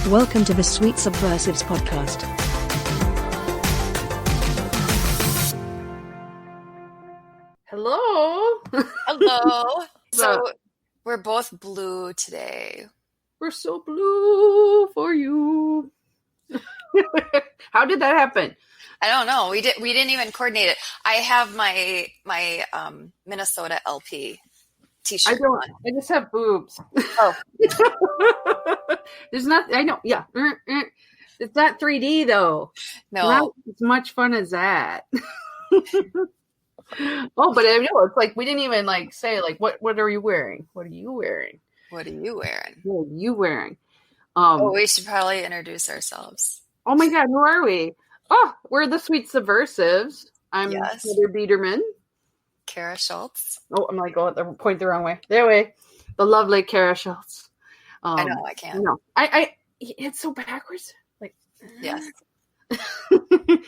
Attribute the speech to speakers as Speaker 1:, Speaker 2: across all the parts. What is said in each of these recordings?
Speaker 1: Welcome to the Sweet Subversives podcast.
Speaker 2: Hello.
Speaker 3: Hello. So we're both blue today.
Speaker 2: We're so blue for you. How did that happen?
Speaker 3: I don't know. We didn't even coordinate it. I have my Minnesota LP t-shirt on.
Speaker 2: I just have boobs.
Speaker 3: Oh.
Speaker 2: There's not. I know. Yeah. It's not 3D though.
Speaker 3: No.
Speaker 2: Not as much fun as that. Oh, but I know it's like we didn't even like say like what are you wearing? What are you wearing?
Speaker 3: What are you wearing?
Speaker 2: What are you wearing?
Speaker 3: We should probably introduce ourselves.
Speaker 2: Oh my God, who are we? Oh, we're the Sweet Subversives. I'm Heather Biederman.
Speaker 3: Kara Schultz.
Speaker 2: Oh, I'm like, point the wrong way. There way. The lovely Kara Schultz.
Speaker 3: I know, I can't.
Speaker 2: No, it's so backwards. Like,
Speaker 3: yes.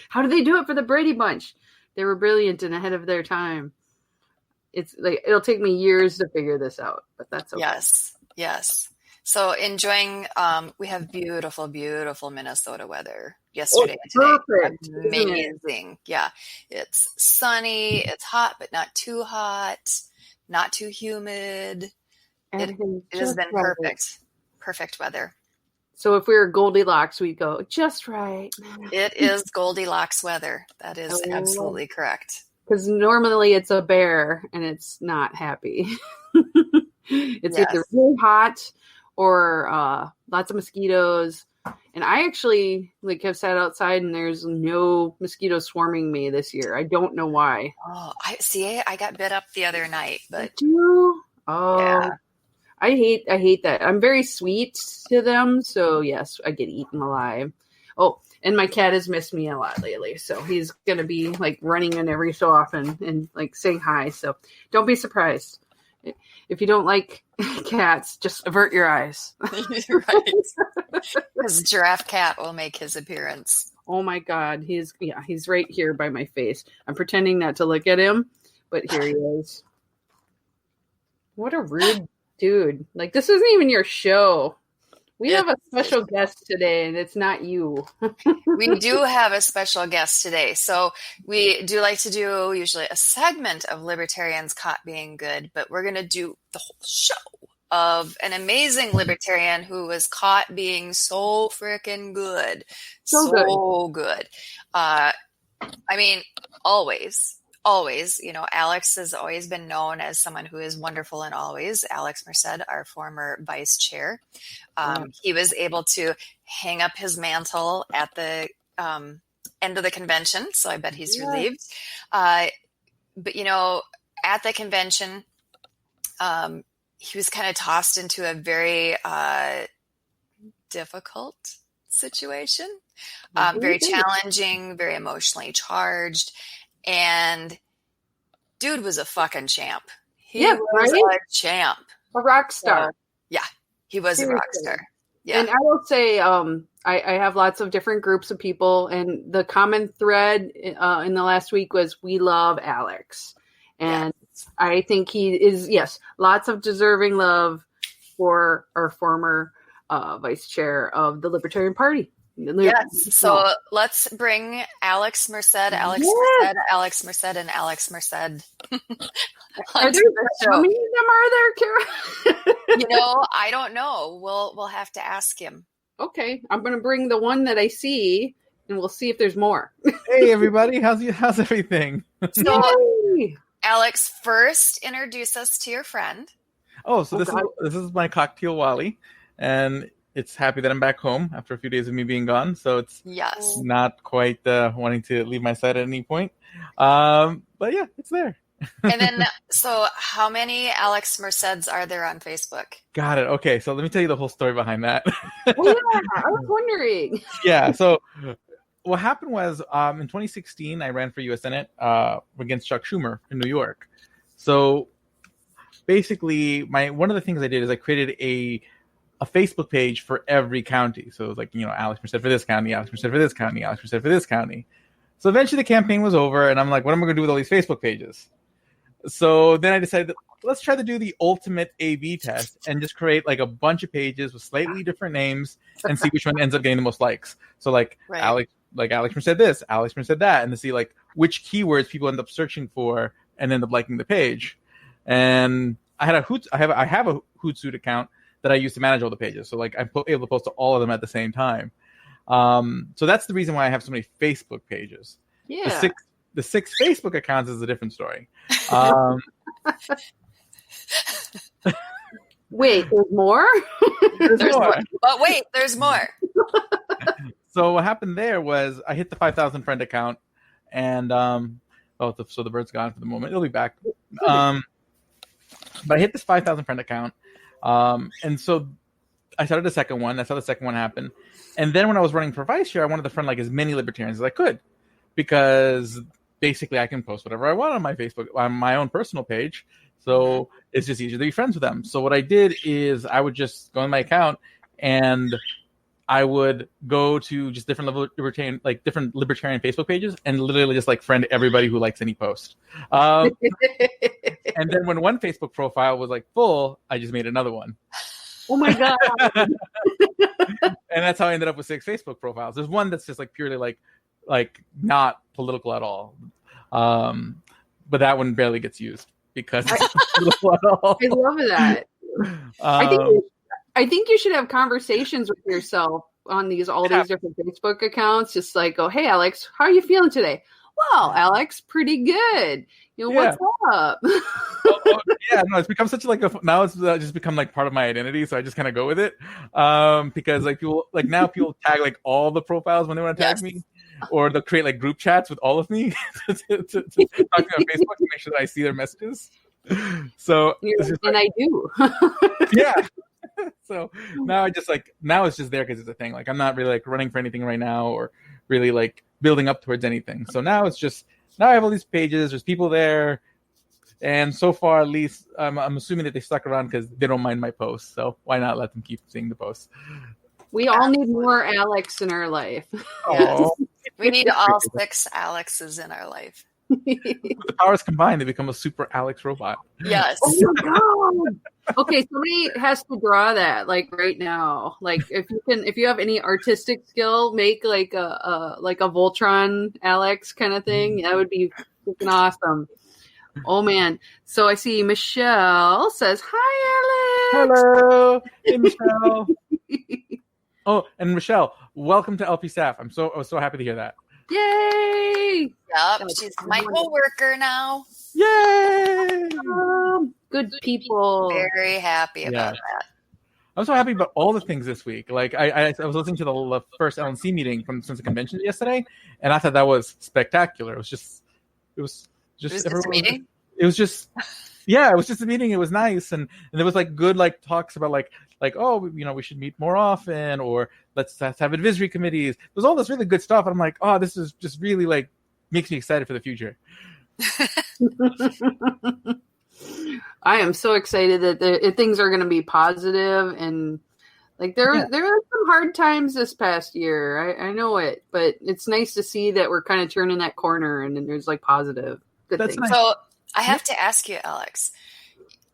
Speaker 2: How did they do it for the Brady Bunch? They were brilliant and ahead of their time. It's like, it'll take me years to figure this out, but that's okay.
Speaker 3: Yes. So enjoying, we have beautiful, beautiful Minnesota weather yesterday and today.
Speaker 2: Perfect.
Speaker 3: Amazing. Yeah. It's sunny. It's hot, but not too hot, not too humid. It has been perfect. Perfect weather.
Speaker 2: So if we were Goldilocks, we'd go just right.
Speaker 3: It is Goldilocks weather. That is absolutely correct.
Speaker 2: Because normally it's a bear and it's not happy. It's either really hot or lots of mosquitoes. And I actually have sat outside and there's no mosquitoes swarming me this year. I don't know why.
Speaker 3: Oh, I got bit up the other night, but
Speaker 2: did you? Oh, yeah. I hate that. I'm very sweet to them, so yes, I get eaten alive. Oh, and my cat has missed me a lot lately, so he's gonna be like running in every so often and like saying hi. So don't be surprised if you don't like cats. Just avert your eyes.
Speaker 3: Right, because Giraffe Cat will make his appearance.
Speaker 2: Oh my God, he's right here by my face. I'm pretending not to look at him, but here he is. What a rude dude. Like, this isn't even your show. We have a special guest today, and it's not you.
Speaker 3: We do have a special guest today. So we do like to do usually a segment of Libertarians Caught Being Good, but we're going to do the whole show of an amazing libertarian who was caught being so freaking good. So good. I mean, always, Alex has always been known as someone who is wonderful and always. Alex Merced, our former vice-chair. He was able to hang up his mantle at the end of the convention, so I bet he's relieved. But, at the convention, he was kind of tossed into a very difficult situation, very challenging, very emotionally charged. And dude was a fucking champ. He was a champ.
Speaker 2: A rock star.
Speaker 3: So, he was a rock star. Yeah.
Speaker 2: And I will say, I have lots of different groups of people, and the common thread in the last week was we love Alex. And I think he is, lots of deserving love for our former vice chair of the Libertarian Party.
Speaker 3: Yes. So let's bring Alex Merced, Alex Merced, and Alex Merced.
Speaker 2: How many of them are there, Kara?
Speaker 3: I don't know. We'll have to ask him.
Speaker 2: Okay, I'm going to bring the one that I see, and we'll see if there's more.
Speaker 4: Hey, everybody! How's everything?
Speaker 3: So, Alex, first introduce us to your friend.
Speaker 4: Oh, so this is my cocktail Wally, and it's happy that I'm back home after a few days of me being gone. So it's not quite wanting to leave my side at any point. But yeah, it's there.
Speaker 3: And then, so how many Alex Merceds are there on Facebook?
Speaker 4: Got it. Okay, so let me tell you the whole story behind that.
Speaker 2: I was wondering.
Speaker 4: Yeah, so what happened was in 2016, I ran for U.S. Senate against Chuck Schumer in New York. So basically, one of the things I did is I created a Facebook page for every county. So it was like, Alex Merced for this county, Alex Merced for this county, Alex Merced for this county. So eventually the campaign was over, and I'm like, what am I going to do with all these Facebook pages? So then I decided that let's try to do the ultimate A/B test and just create like a bunch of pages with slightly different names and see which one ends up getting the most likes. So like Alex Merced said this, Alex Merced said that, and to see like which keywords people end up searching for and end up liking the page. And I have a Hootsuite account that I use to manage all the pages. So like I'm able to post to all of them at the same time. So that's the reason why I have so many Facebook pages.
Speaker 2: Yeah.
Speaker 4: The six Facebook accounts is a different story.
Speaker 2: Wait, there's more?
Speaker 3: There's more. But wait, there's more.
Speaker 4: So what happened there was I hit the 5,000 friend account, and so the bird's gone for the moment. It'll be back. But I hit this 5,000 friend account, and so I started the second one. I saw the second one happen, and then when I was running for vice chair, I wanted to friend like as many libertarians as I could, because basically I can post whatever I want on my Facebook, on my own personal page. So it's just easier to be friends with them. So what I did is I would just go on my account and I would go to just different libertarian Facebook pages and literally just like friend everybody who likes any post. And then when one Facebook profile was like full, I just made another one.
Speaker 2: Oh my God.
Speaker 4: And that's how I ended up with 6 Facebook profiles. There's one that's just like purely like not political at all. But that one barely gets used because it's not political at all.
Speaker 2: I love that. I think you should have conversations with yourself on these different Facebook accounts. Just like, go, hey, Alex, how are you feeling today? Well, Alex, pretty good. What's up?
Speaker 4: It's become such now it's just become like part of my identity. So I just kind of go with it. Because like people tag like all the profiles when they want to tag me, or they'll create like group chats with all of me to talk to me on Facebook to make sure that I see their messages. So
Speaker 2: and I do.
Speaker 4: Yeah. So now it's just there because it's a thing. Like I'm not really like running for anything right now or really like building up towards anything. So now I have all these pages. There's people there, and so far at least I'm assuming that they stuck around because they don't mind my posts. So why not let them keep seeing the posts?
Speaker 2: We all need more Alex in our life.
Speaker 3: Yes. We need all 6 Alexes in our life.
Speaker 4: The powers combined, they become a super Alex robot.
Speaker 3: Yes.
Speaker 2: Oh my God. Okay, somebody has to draw that like right now. Like if you have any artistic skill, make like a Voltron Alex kind of thing. That would be freaking awesome. Oh man. So I see Michelle says, "Hi Alex."
Speaker 4: Hello. Hey Michelle. Oh, and Michelle, welcome to LP staff. I was so happy to hear that.
Speaker 2: Yay!
Speaker 3: Yep, she's my coworker now.
Speaker 4: Yay!
Speaker 2: Good people.
Speaker 3: Very happy about that.
Speaker 4: I'm so happy about all the things this week. Like I was listening to the first LNC meeting since the convention yesterday, and I thought that was spectacular. It was just
Speaker 3: a meeting.
Speaker 4: It was just it was just a meeting. It was nice, and there was like good like talks about like oh, we should meet more often, or let's have advisory committees. There's all this really good stuff, and I'm like, oh, this is just really like makes me excited for the future.
Speaker 2: I am so excited that things are going to be positive, and like there are some hard times this past year. I know it, but it's nice to see that we're kind of turning that corner, and then there's like positive good things.
Speaker 3: Nice. So I have to ask you, Alex,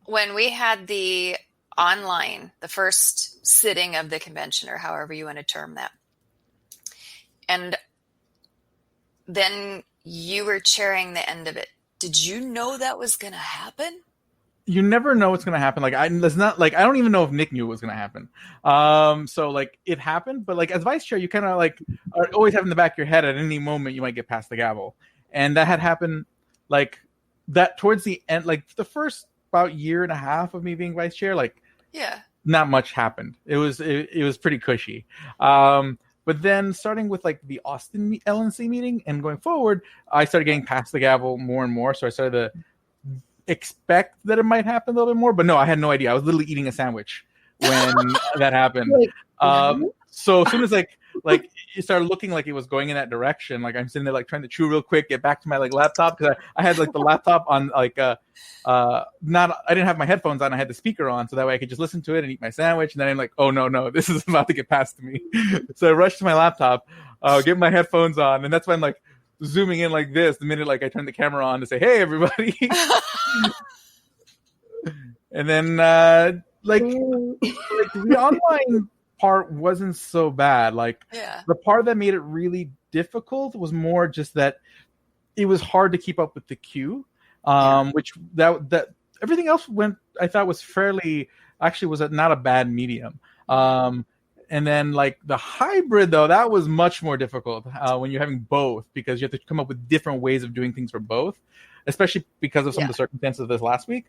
Speaker 3: when we had the first sitting of the convention, or however you want to term that, and then you were chairing the end of it. Did you know that was going to happen?
Speaker 4: You never know what's going to happen. Like I don't even know if Nick knew it was going to happen. So like it happened, but like as vice chair, you kind of like are always have in the back of your head at any moment you might get past the gavel, and that had happened like that towards the end, like the first about year and a half of me being vice chair. Like not much happened. It was pretty cushy. But then starting with like the Austin LNC meeting and going forward, I started getting past the gavel more and more. So I started to expect that it might happen a little bit more. But no, I had no idea. I was literally eating a sandwich when that happened. So as soon as like it started looking like it was going in that direction, like I'm sitting there like trying to chew real quick, get back to my like laptop, because I had like the laptop on like I didn't have my headphones on, I had the speaker on, so that way I could just listen to it and eat my sandwich. And then I'm like, oh no, this is about to get past me. So I rushed to my laptop, get my headphones on, and that's when I'm like zooming in like this the minute like I turn the camera on to say, hey everybody. And then like the online part wasn't so bad. Like the part that made it really difficult was more just that it was hard to keep up with the queue. Which that everything else I thought was fairly, actually was not a bad medium. And then like the hybrid though, that was much more difficult when you're having both, because you have to come up with different ways of doing things for both, especially because of some of the circumstances of this last week.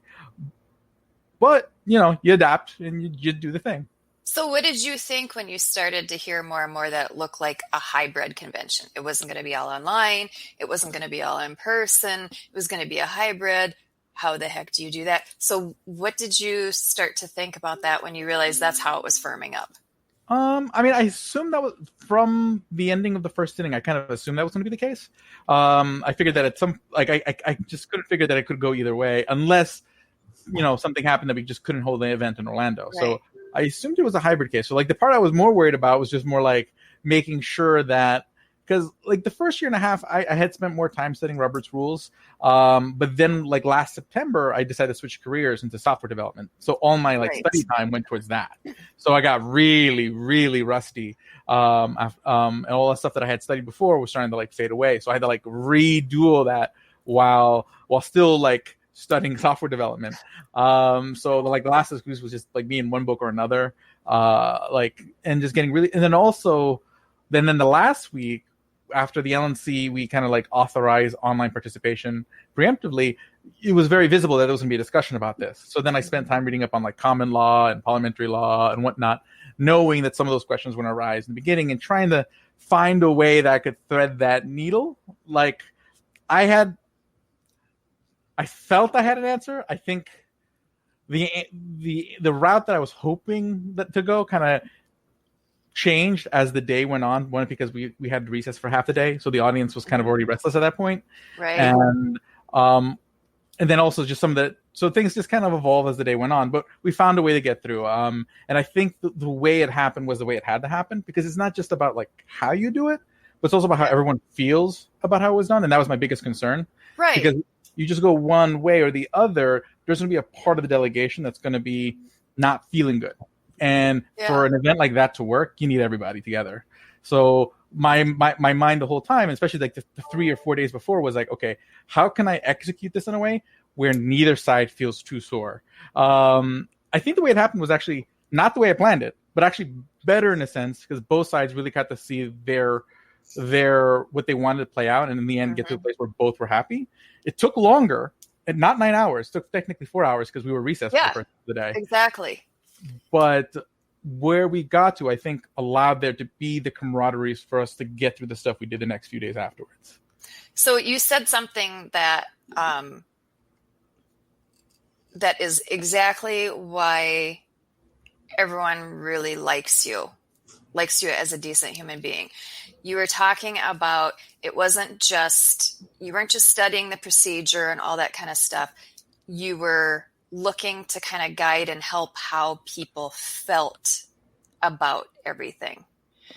Speaker 4: But you adapt and you do the thing.
Speaker 3: So what did you think when you started to hear more and more that it looked like a hybrid convention? It wasn't going to be all online. It wasn't going to be all in person. It was going to be a hybrid. How the heck do you do that? So what did you start to think about that when you realized that's how it was firming up?
Speaker 4: I mean, I assumed that was from the ending of the first inning. I kind of assumed that was going to be the case. I figured that at some, like, I just couldn't figure that it could go either way unless, something happened that we just couldn't hold the event in Orlando. Right. So I assumed it was a hybrid case. So like the part I was more worried about was just more like making sure that, because like the first year and a half, I had spent more time studying Robert's rules. But then like last September, I decided to switch careers into software development. So all my study time went towards that. So I got really, really rusty. And all the stuff that I had studied before was starting to like fade away. So I had to like redo all that while still like studying software development. So like the last excuse was just like me in one book or another, and just getting really, and then also, then in the last week, after the LNC, we kind of like authorized online participation preemptively. It was very visible that there was going to be a discussion about this. So then I spent time reading up on like common law and parliamentary law and whatnot, knowing that some of those questions were going to arise in the beginning and trying to find a way that I could thread that needle. Like I felt I had an answer. I think the route that I was hoping to go kind of changed as the day went on. One, because we had recess for half the day, so the audience was kind of already restless at that point. Right. And then also just so things just kind of evolved as the day went on, but we found a way to get through. And I think the way it happened was the way it had to happen, because it's not just about like how you do it, but it's also about how everyone feels about how it was done. And that was my biggest concern. Right. Because you just go one way or the other, there's going to be a part of the delegation that's going to be not feeling good. And for an event like that to work, you need everybody together. So my mind the whole time, especially like the 3 or 4 days before, was like, okay, how can I execute this in a way where neither side feels too sore? I think the way it happened was actually not the way I planned it, but actually better in a sense, because both sides really got to see their what they wanted to play out, and in the end get to a place where both were happy. It took longer, and not 9 hours. It took technically 4 hours because we were recessed for the first of the day.
Speaker 3: Exactly.
Speaker 4: But where we got to, I think, allowed there to be the camaraderie for us to get through the stuff we did the next few days afterwards.
Speaker 3: So you said something that that is exactly why everyone really likes you as a decent human being. You were talking about you weren't just studying the procedure and all that kind of stuff. You were looking to kind of guide and help how people felt about everything.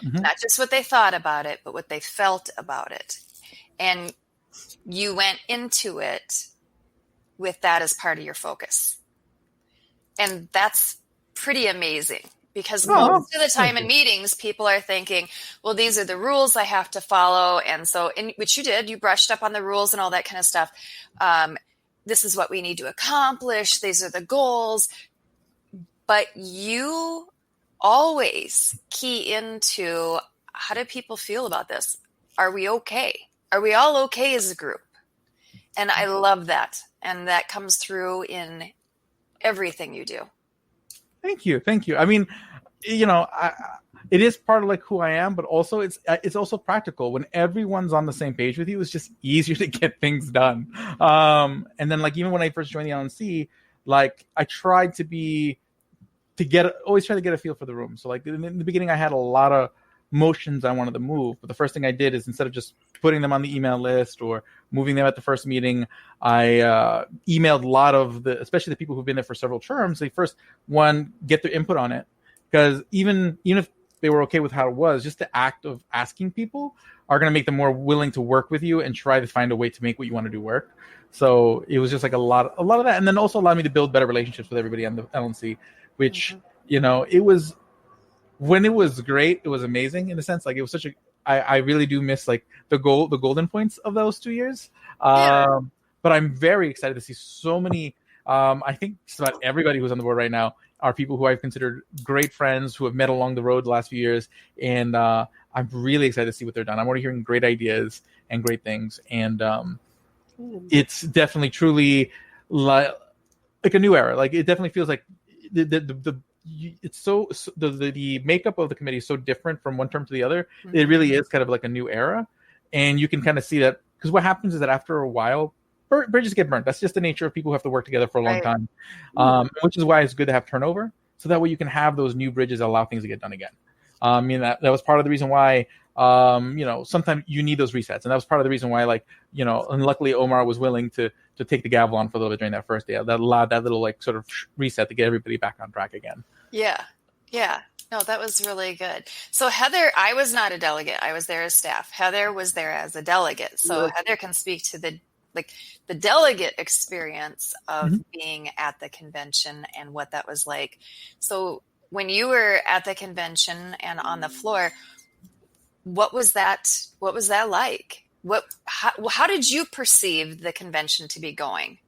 Speaker 3: Mm-hmm. Not just what they thought about it, but what they felt about it. And you went into it with that as part of your focus. And that's pretty amazing, because most of the time in meetings, people are thinking, well, these are the rules I have to follow. And so, which you did, you brushed up on the rules and all that kind of stuff. This is what we need to accomplish. These are the goals. But you always key into, how do people feel about this? Are we okay? Are we all okay as a group? And I love that. And that comes through in everything you do.
Speaker 4: Thank you. I mean, it is part of like who I am, but also it's also practical. When everyone's on the same page with you, it's just easier to get things done. And then like even when I first joined the LNC, like I tried always try to get a feel for the room. So like in the beginning, I had a lot of motions I wanted to move, but the first thing I did is, instead of just putting them on the email list or moving them at the first meeting, I emailed a lot of especially the people who've been there for several terms. They first get their input on it, because even if they were okay with how it was, just the act of asking people are going to make them more willing to work with you and try to find a way to make what you want to do work. So it was just like a lot of that, and then also allowed me to build better relationships with everybody on the LNC, which it was, when it was great, it was amazing in a sense. Like it was such a, I really do miss like the golden points of those 2 years. But I'm very excited to see so many. I think just about everybody who's on the board right now are people who I've considered great friends who have met along the road the last few years, and I'm really excited to see what they're done. I'm already hearing great ideas and great things, and it's definitely truly like a new era. Like it definitely feels like the makeup of the committee is so different from one term to the other. It really is kind of like a new era, and you can kind of see that, because what happens is that after a while, bridges get burnt. That's just the nature of people who have to work together for a long time, which is why it's good to have turnover, so that way you can have those new bridges that allow things to get done again. I mean, that was part of the reason why, sometimes you need those resets. And that was part of the reason why, and luckily Omar was willing to take the gavel on for a little bit during that first day. That allowed that little sort of reset to get everybody back on track again.
Speaker 3: Yeah. Yeah. No, that was really good. So Heather, I was not a delegate. I was there as staff. Heather was there as a delegate. So Heather can speak to the delegate experience of being at the convention and what that was like. So when you were at the convention and on the floor, what was that like? How did you perceive the convention to be going?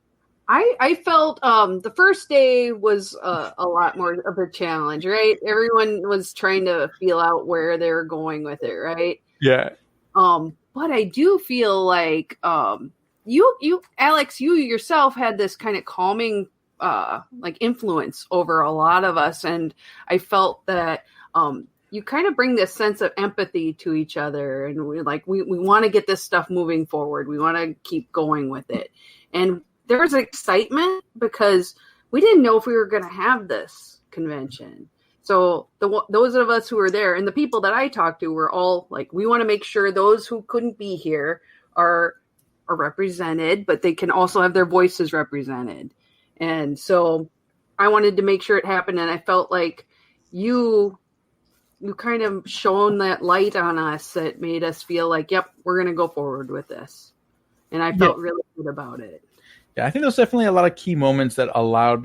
Speaker 2: I felt the first day was a lot more of a challenge, right? Everyone was trying to feel out where they were going with it, right?
Speaker 4: Yeah.
Speaker 2: But I do feel like you Alex, you yourself had this kind of calming influence over a lot of us, and I felt that you kind of bring this sense of empathy to each other, and we want to get this stuff moving forward. We want to keep going with it, and there was excitement because we didn't know if we were going to have this convention. So those of us who were there, and the people that I talked to, were all like, we want to make sure those who couldn't be here are represented, but they can also have their voices represented. And so I wanted to make sure it happened. And I felt like you kind of shone that light on us that made us feel like, yep, we're going to go forward with this. And I felt really good about it.
Speaker 4: Yeah, I think there's definitely a lot of key moments that allowed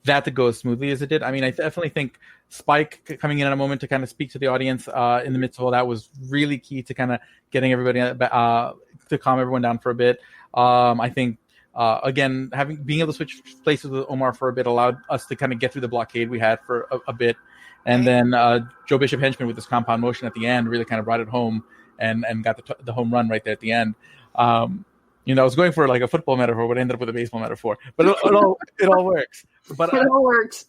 Speaker 4: that to go as smoothly as it did. I mean, I definitely think Spike coming in at a moment to kind of speak to the audience in the midst of all that was really key to kind of getting everybody to calm everyone down for a bit. I think, again, being able to switch places with Omar for a bit allowed us to kind of get through the blockade we had for a bit. And then Joe Bishop Henchman with this compound motion at the end really kind of brought it home and got the home run right there at the end. I was going for like a football metaphor, but I ended up with a baseball metaphor. But it all works. But
Speaker 2: it all works.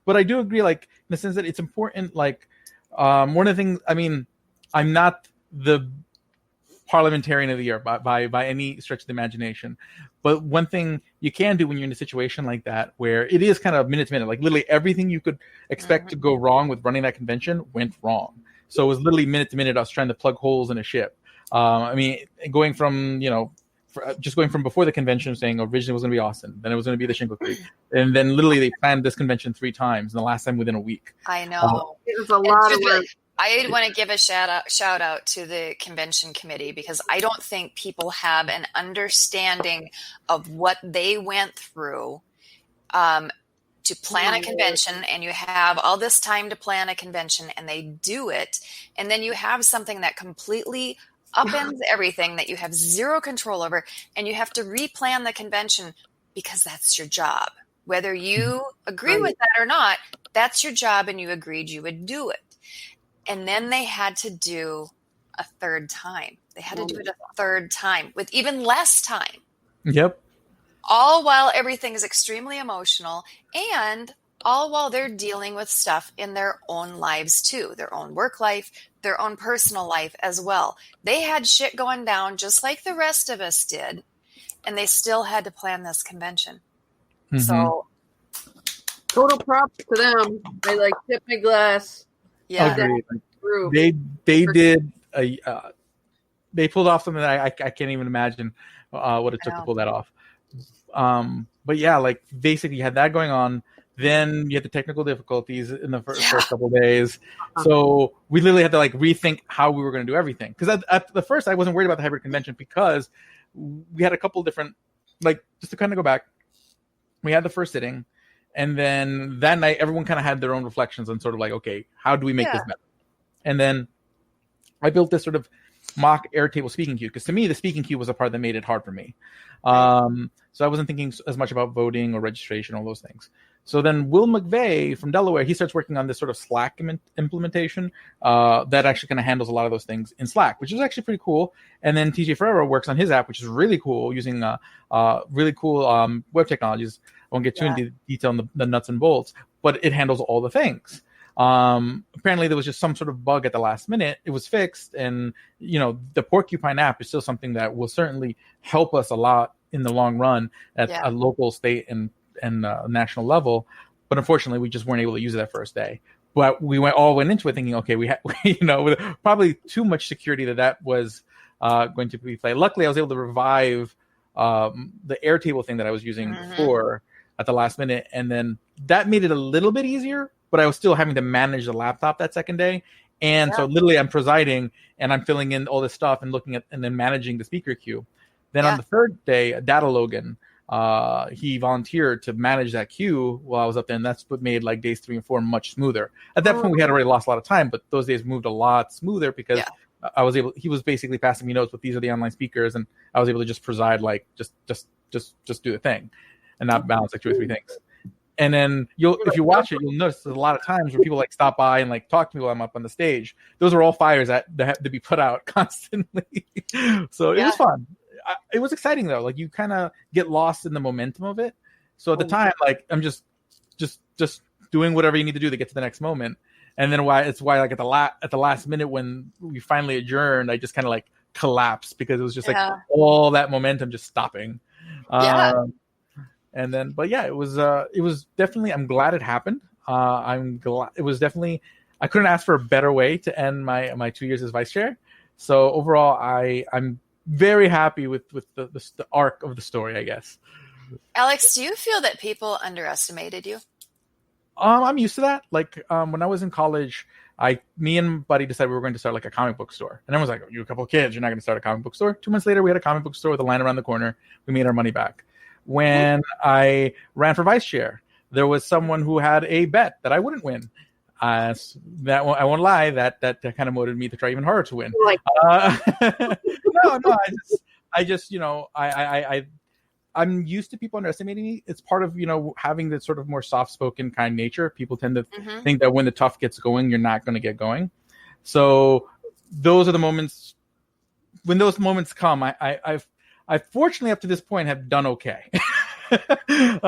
Speaker 4: But I do agree, like, in the sense that it's important. Like, one of the things. I mean, I'm not the parliamentarian of the year by any stretch of the imagination. But one thing you can do when you're in a situation like that, where it is kind of minute to minute, like literally everything you could expect to go wrong with running that convention went wrong. So it was literally minute to minute. I was trying to plug holes in a ship. I mean, going from before the convention saying originally it was going to be Austin, then it was going to be the Shingle Creek, and then literally they planned this convention 3 times, and the last time within a week.
Speaker 3: I know.
Speaker 2: It was a lot of work.
Speaker 3: I want to give a shout out to the convention committee, because I don't think people have an understanding of what they went through to plan a convention, and you have all this time to plan a convention, and they do it, and then you have something that completely upends everything that you have zero control over, and you have to replan the convention because that's your job. Whether you agree with that or not, that's your job, and you agreed you would do it. And then they had to do a third time. They had to do it a third time with even less time.
Speaker 4: Yep.
Speaker 3: All while everything is extremely emotional, and all while they're dealing with stuff in their own lives too, their own work life, their own personal life as well. They had shit going down just like the rest of us did, and they still had to plan this convention. Mm-hmm. So
Speaker 2: total props to them. I tip my glass.
Speaker 3: Yeah.
Speaker 4: They did they pulled off something that I can't even imagine what it took to pull that off. But yeah, like basically you had that going on. Then you had the technical difficulties in the first couple of days. So we literally had to like rethink how we were going to do everything. Because at the first, I wasn't worried about the hybrid convention because we had a couple different, like, just to kind of go back, we had the first sitting. And then that night, everyone kind of had their own reflections on sort of like, okay, how do we make this better? And then I built this sort of mock Airtable speaking queue, because to me, the speaking queue was a part that made it hard for me. So I wasn't thinking as much about voting or registration, all those things. So then Will McVeigh from Delaware, he starts working on this sort of Slack implementation that actually kind of handles a lot of those things in Slack, which is actually pretty cool. And then TJ Ferrero works on his app, which is really cool, using really cool web technologies. I won't get too into detail on the nuts and bolts, but it handles all the things. Apparently there was just some sort of bug at the last minute. It was fixed, and the Porcupine app is still something that will certainly help us a lot in the long run at a local, state, and national level. But unfortunately, we just weren't able to use it that first day. But we went into it thinking, okay, we had with probably too much security that was going to be played. Luckily, I was able to revive the Airtable thing that I was using before at the last minute, and then that made it a little bit easier. But I was still having to manage the laptop that second day. And so literally I'm presiding and I'm filling in all this stuff and looking at and then managing the speaker queue. Then on the third day, Data Logan, he volunteered to manage that queue while I was up there. And that's what made like days 3 and 4 much smoother. At that point, we had already lost a lot of time, but those days moved a lot smoother because he was basically passing me notes, but these are the online speakers. And I was able to just preside, like, just do the thing and not balance like 2 or 3 things. And then if you watch it, you'll notice there's a lot of times where people like stop by and like talk to me while I'm up on the stage. Those are all fires that have to be put out constantly. So it was fun. It was exciting though. Like you kind of get lost in the momentum of it. So at the time, like I'm just doing whatever you need to do to get to the next moment. And then why like at the last minute when we finally adjourned, I just kind of like collapsed because it was just like all that momentum just stopping. And then, but yeah, it was definitely, I'm glad it happened. I'm glad it was definitely, I couldn't ask for a better way to end my 2 years as vice chair. So overall, I'm very happy with the arc of the story, I guess.
Speaker 3: Alex, do you feel that people underestimated you?
Speaker 4: I'm used to that. Like when I was in college, me and Buddy decided we were going to start like a comic book store. And everyone's like, "You a couple of kids, you're not going to start a comic book store." 2 months later, we had a comic book store with a line around the corner. We made our money back. When I ran for vice chair, there was someone who had a bet that I wouldn't win. I won't lie, that kind of motivated me to try even harder to win. No, I just I'm used to people underestimating me. It's part of having that sort of more soft-spoken kind nature. People tend to think that when the tough gets going, you're not going to get going. So those are the moments. When those moments come, I fortunately up to this point have done okay. It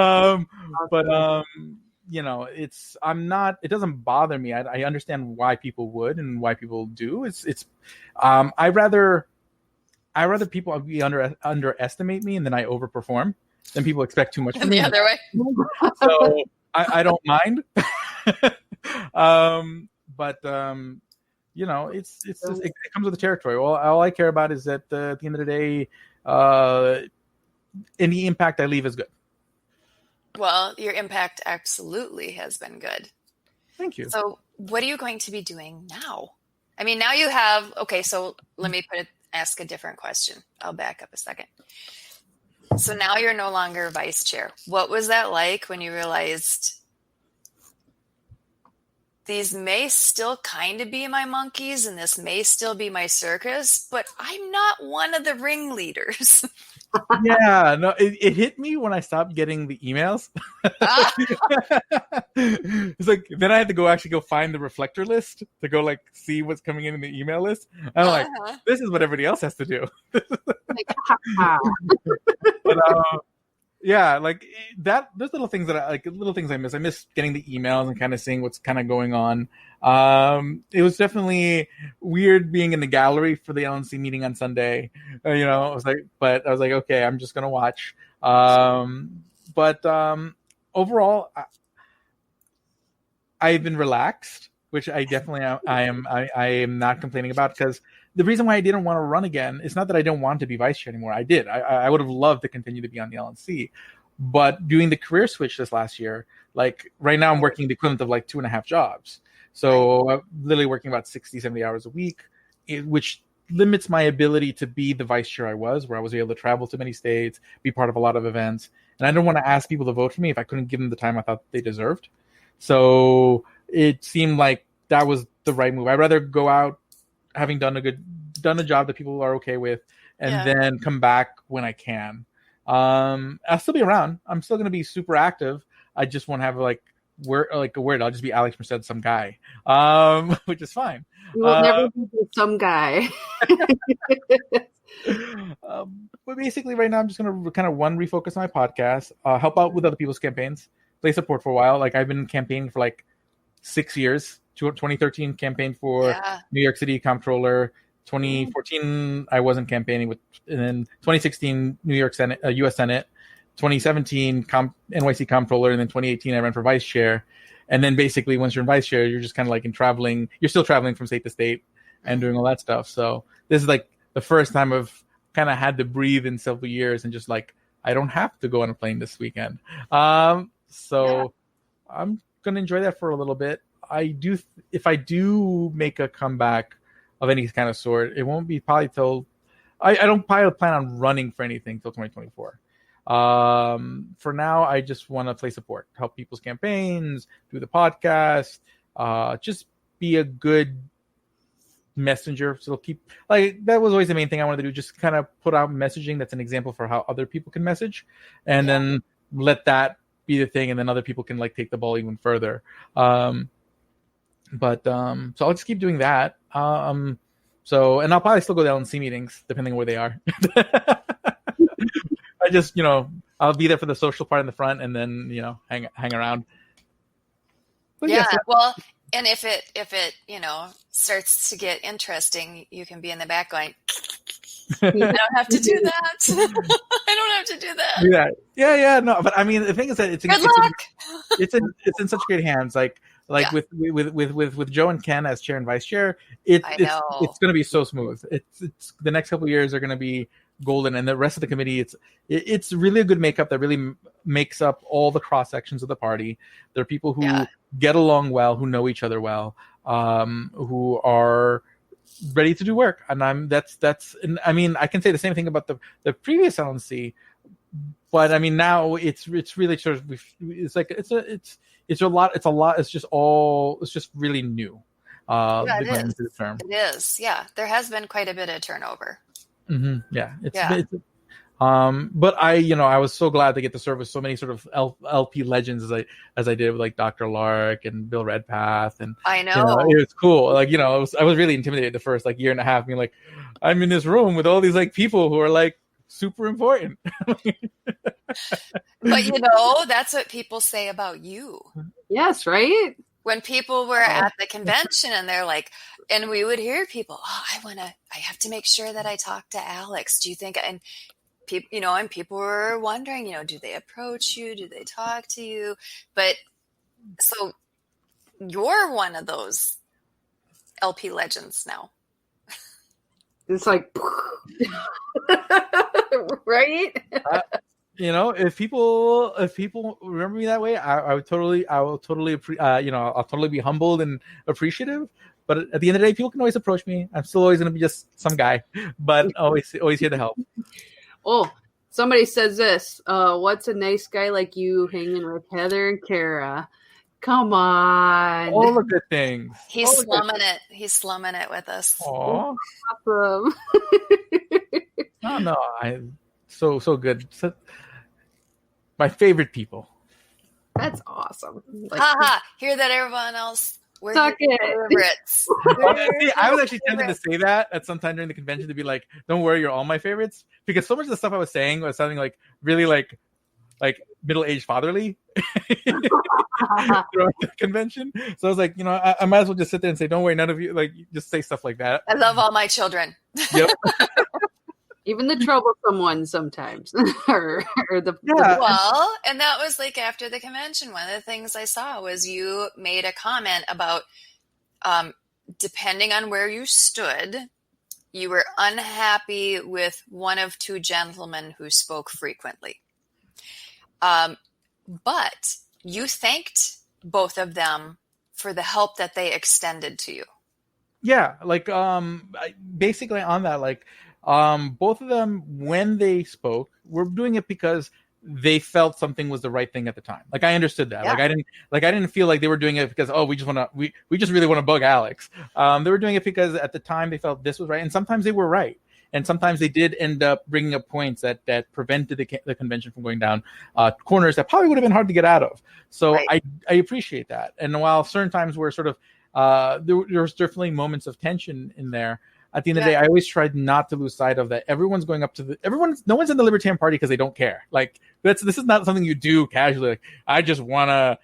Speaker 4: doesn't bother me. I understand why people would and why people do. I rather people underestimate me and then I overperform than people expect too much from me.
Speaker 3: The other way.
Speaker 4: So I don't mind. It comes with the territory. Well, all I care about is that at the end of the day, any impact I leave is good.
Speaker 3: Well, your impact absolutely has been good.
Speaker 4: Thank you.
Speaker 3: So what are you going to be doing now? I mean, now you have, so let me ask a different question. I'll back up a second. So now you're no longer vice chair. What was that like when you realized these may still kind of be my monkeys and this may still be my circus, but I'm not one of the ringleaders?
Speaker 4: Yeah, no, it hit me when I stopped getting the emails. It's like, then I had to go find the reflector list to go like see what's coming in the email list. I'm like, this is what everybody else has to do. But, yeah, like that. There's little things I miss. I miss getting the emails and kind of seeing what's kind of going on. It was definitely weird being in the gallery for the LNC meeting on Sunday. I was like, okay, I'm just gonna watch. But overall, I've been relaxed, which I definitely I am not complaining about, because the reason why I didn't want to run again is not that I don't want to be vice chair anymore. I did. I would have loved to continue to be on the LNC, But doing the career switch this last year, like right now I'm working the equivalent of like 2.5 jobs. So I'm literally working about 60, 70 hours a week, which limits my ability to be the vice chair I was, where I was able to travel to many states, be part of a lot of events. And I don't want to ask people to vote for me if I couldn't give them the time I thought they deserved. So it seemed like that was the right move. I'd rather go out having done a job that people are okay with, and then come back when I can. I'll still be around. I'm still going to be super active. I just won't have a word. I'll just be Alex Merced, some guy, which is fine.
Speaker 2: You will never be some guy.
Speaker 4: But basically, right now, I'm just going to kind of refocus my podcast, help out with other people's campaigns, play support for a while. Like I've been campaigning for like 6 years. 2013 campaigned for New York City Comptroller. 2014 I wasn't campaigning with, and then 2016 New York Senate, U.S. Senate. 2017 NYC Comptroller, and then 2018 I ran for vice chair. And then basically once you're in vice chair, you're just kind of like you're still traveling from state to state and doing all that stuff. So this is like the first time I've kind of had to breathe in several years and just like, I don't have to go on a plane this weekend. So I'm going to enjoy that for a little bit. If I do make a comeback of any kind of sort, it won't be probably till I don't probably plan on running for anything till 2024. For now, I just want to play support, help people's campaigns, do the podcast, just be a good messenger. So keep that was always the main thing I wanted to do, just kind of put out messaging that's an example for how other people can message, and then let that be the thing, and then other people can like take the ball even further. So I'll just keep doing that. And I'll probably still go to LNC meetings depending on where they are. I just, I'll be there for the social part in the front, and then, hang around. But
Speaker 3: well, and if it, starts to get interesting, you can be in the back going, I don't have to do that. I don't have to do that.
Speaker 4: Yeah. No, but I mean, the thing is that it's in such great hands. Like with Joe and Ken as chair and vice chair, it's going to be so smooth. It's the next couple of years are going to be golden, and the rest of the committee, it's really a good makeup that really makes up all the cross sections of the party. There are people who get along well, who know each other well, who are ready to do work, and and I mean, I can say the same thing about the previous LNC, but I mean now it's really sort of it's just really new.
Speaker 3: It is. Yeah, there has been quite a bit of turnover.
Speaker 4: Mm-hmm. But I was so glad to get to serve with so many sort of LP legends as I did with like Dr. Lark and Bill Redpath, and
Speaker 3: I know
Speaker 4: it was cool. Like I was really intimidated the first like year and a half, being like, I'm in this room with all these like people who are like super important.
Speaker 3: But that's what people say about you.
Speaker 2: Yes, right.
Speaker 3: When people were at the convention and they're like, and we would hear people, I have to make sure that I talk to Alex. Do you think, and people, and people were wondering, do they approach you? Do they talk to you? But so you're one of those LP legends now.
Speaker 2: It's like, right?
Speaker 4: If people remember me that way, I'll totally be humbled and appreciative. But at the end of the day, people can always approach me. I'm still always going to be just some guy, but always here to help.
Speaker 2: Oh, somebody says this. What's a nice guy like you hanging with Heather and Kara? Come on.
Speaker 4: All the good things.
Speaker 3: He's slumming it. He's slumming it with us.
Speaker 4: Aww.
Speaker 2: Awesome.
Speaker 4: No, so good. My favorite people.
Speaker 2: That's awesome.
Speaker 3: Hear that, everyone else? We're
Speaker 2: Suck
Speaker 3: your
Speaker 2: it.
Speaker 3: favorites.
Speaker 4: I was actually tempted to say that at some time during the convention, to be like, don't worry, you're all my favorites. Because so much of the stuff I was saying was sounding like really like middle-aged fatherly throughout the convention. So I was like, I might as well just sit there and say, don't worry, none of you, just say stuff like that.
Speaker 3: I love all my children.
Speaker 4: Yep.
Speaker 2: Even the troublesome ones sometimes. Well,
Speaker 3: and that was like after the convention, one of the things I saw was you made a comment about depending on where you stood, you were unhappy with one of two gentlemen who spoke frequently. But you thanked both of them for the help that they extended to you.
Speaker 4: Yeah, like basically on that, like both of them, when they spoke, were doing it because they felt something was the right thing at the time. Like I understood that.
Speaker 3: Yeah.
Speaker 4: I didn't feel like they were doing it because we just really want to bug Alex. They were doing it because at the time they felt this was right, and sometimes they were right, and sometimes they did end up bringing up points that prevented the convention from going down corners that probably would have been hard to get out of. So
Speaker 3: Right.
Speaker 4: I appreciate that. And while certain times were sort of there was definitely moments of tension in there. At the end of the day, I always tried not to lose sight of that. Everyone's going up to no one's in the Libertarian Party because they don't care. Like this is not something you do casually. Like, I just want to,